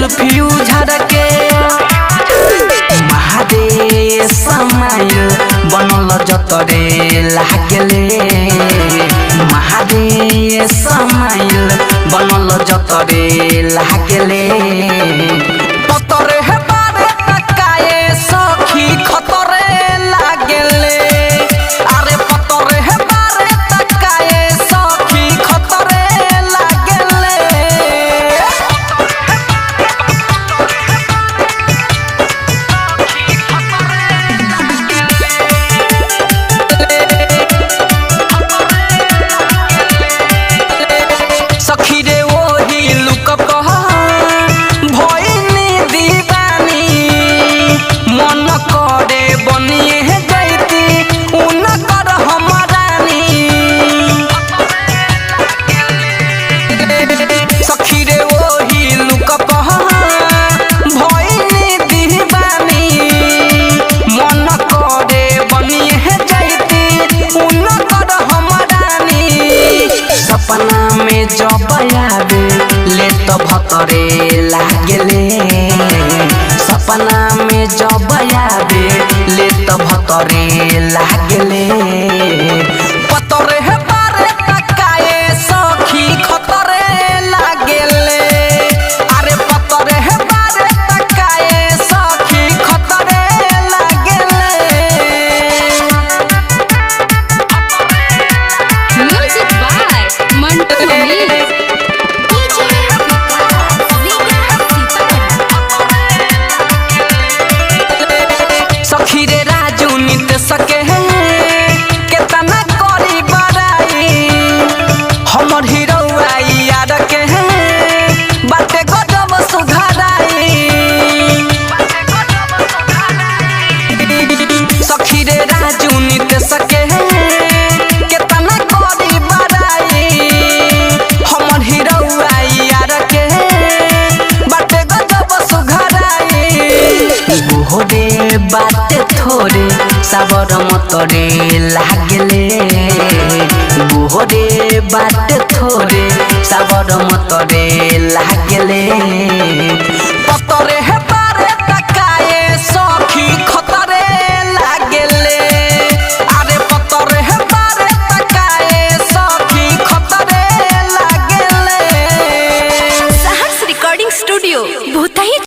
जुल्फी उझर के महादे समाइल बनल जतरे लागले महादे समाइल बनल जतरे लागले पतरे हे बारे तकाए सखी खतरे लागले अरे पतरे हे बारे तकाए सखी खतरे लागले सखी रे ओही लुक कह भइनी दीवानी मन करे बनिए जैती उनकर हमरानी सखी रे ओही लुक कह भइनी दीवानी मन करे बनिए जैती उनकर हमरानी सपना में जब आवे ले तो भतरे लागले सपना में जब आवे ले तो भतरे लागले पतरे हे बारे तकाए सखी खतरे लागले अरे पतरे हे बारे तकाए सखी खतरे लागले Music by Mantu Mani. सखी रे राजू नित सके केतना करी बड़ाई हमर हीरोआ यार के बाटे गजब सुधाराई सखी रे राजू नित सके केतना करी बड़ाई हमर हीरोआ यार के बाटे गजब सुधाराई गोहरे बाटे थोरे साबर मतरे लागले गोहरे बाटे थोरे साबर मतरे लागले